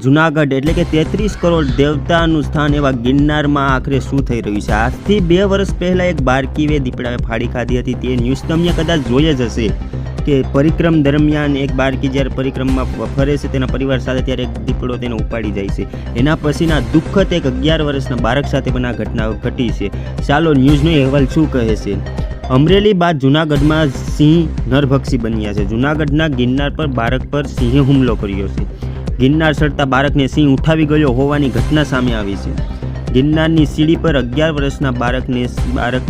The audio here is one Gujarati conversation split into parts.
જુનાગઢ એટલે કે 33 કરોડ દેવતાનું સ્થાન એવા ગિરનારમાં આખરે શું થઈ રહ્યું છે? આજથી 2 વર્ષ પહેલાં એક બારકીએ દીપડાએ ફાડી ખાધી હતી. તે ન્યૂઝ તમે કદાચ જોઈ જ હશે કે પરિક્રમ દરમિયાન એક બારકી જ્યારે પરિક્રમમાં ફરે છે તેના પરિવાર સાથે, ત્યારે એક દીપડો તેને ઉપાડી જાય છે. એના પછીના દુઃખદ એક 11 વર્ષના બાળક સાથે પણ આ ઘટના ઘટી છે. ચાલો ન્યૂઝનો અહેવાલ શું કહે છે. અમરેલી બાદ જૂનાગઢમાં સિંહ નરભક્ષી બન્યા છે. જૂનાગઢના ગિરનાર પર બાળક પર સિંહે હુમલો કર્યો છે. ગિરનાર ચડતા બાળકને સિંહ ઉઠાવી ગયો હોવાની ઘટના સામે આવી છે. ગિરનારની સીડી પર 11 વર્ષના બાળક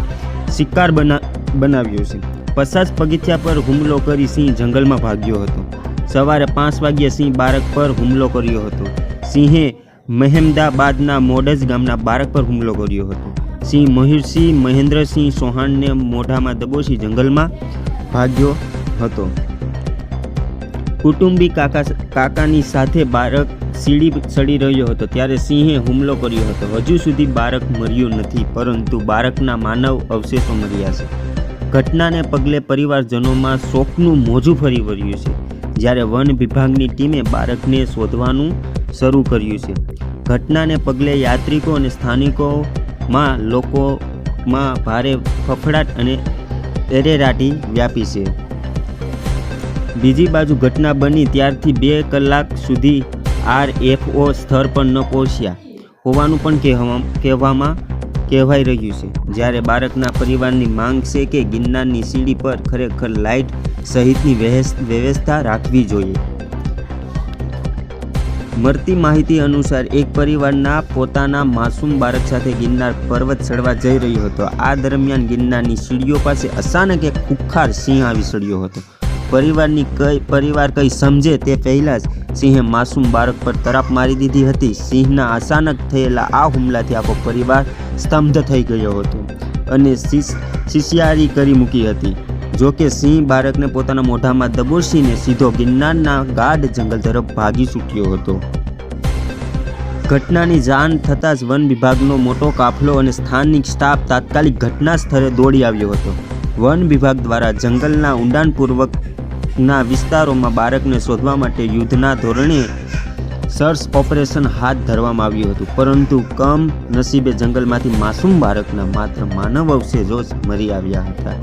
શિકાર બનાવ્યો છે. 50 પગથિયા પર હુમલો કરી સિંહ જંગલમાં ભાગ્યો હતો. સવારે 5 વાગ્યે સિંહ બાળક પર હુમલો કર્યો હતો. સિંહે મહેમદાબાદના મોડજ ગામના બાળક પર હુમલો કર્યો હતો. સિંહ મયુરસિંહ મહેન્દ્રસિંહ ચૌહાણને મોઢામાં દબોચી જંગલમાં ભાગ્યો હતો. કુટુંબી કાકાની સાથે બાળક સીડી ચડી રહ્યો હતો ત્યારે સિંહે હુમલો કર્યો હતો. હજુ સુધી બાળક મર્યું નથી, પરંતુ બાળકના માનવ અવશેષો મળ્યા છે. ઘટનાને પગલે પરિવારજનોમાં શોકનું મોજું ફરી વળ્યું છે. જ્યારે વન વિભાગની ટીમે બાળકને શોધવાનું શરૂ કર્યું છે. ઘટનાને પગલે યાત્રિકો અને સ્થાનિકોમાં લોકોમાં ભારે ફફડાટ અને એરેરાટી વ્યાપી છે. બીજી બાજુ ઘટના બની ત્યારથી 2 કલાક સુધી RFO સ્થળ પર ન પહોંચ્યા હોવાનું પણ કહેવાઈ રહ્યું છે. જ્યારે બાળકના પરિવારની માંગ છે કે ગિરનારની સીડી પર ખરેખર લાઇટ સહિતની વ્યવસ્થા રાખવી જોઈએ. મળતી માહિતી અનુસાર એક પરિવારના પોતાના માસૂમ બાળક સાથે ગિરનાર પર્વત ચડવા જઈ રહ્યો હતો. આ દરમિયાન ગિરનારની સીડીઓ પાસે અચાનક એક ખુંખાર સિંહ આવી ચડ્યો હતો. પરિવાર કંઈ સમજે તે પહેલાં જ સિંહે માસૂમ બાળક પર તરાપ મારી દીધી હતી. સિંહના અચાનક થયેલા આ હુમલાથી આખો પરિવાર સ્તબ્ધ થઈ ગયો હતો અને શિશિયારી કરી મૂકી હતી. જોકે સિંહ બાળકને પોતાના મોઢામાં દબોચીને સીધો ગિરનારના ગાઢ જંગલ તરફ ભાગી છૂટ્યો હતો. ઘટનાની જાણ થતાં જ વન વિભાગનો મોટો કાફલો અને સ્થાનિક સ્ટાફ તાત્કાલિક ઘટના સ્થળે દોડી આવ્યો હતો. વન વિભાગ દ્વારા જંગલના ઊંડાણપૂર્વકના વિસ્તારોમાં બાળકને શોધવા માટે યુદ્ધના ધોરણે સર્ચ ઓપરેશન હાથ ધરવામાં આવ્યું હતું, પરંતુ કમનસીબે જંગલમાંથી માસૂમ બાળકના માત્ર માનવ અવશેષો જ મળી આવ્યા હતા.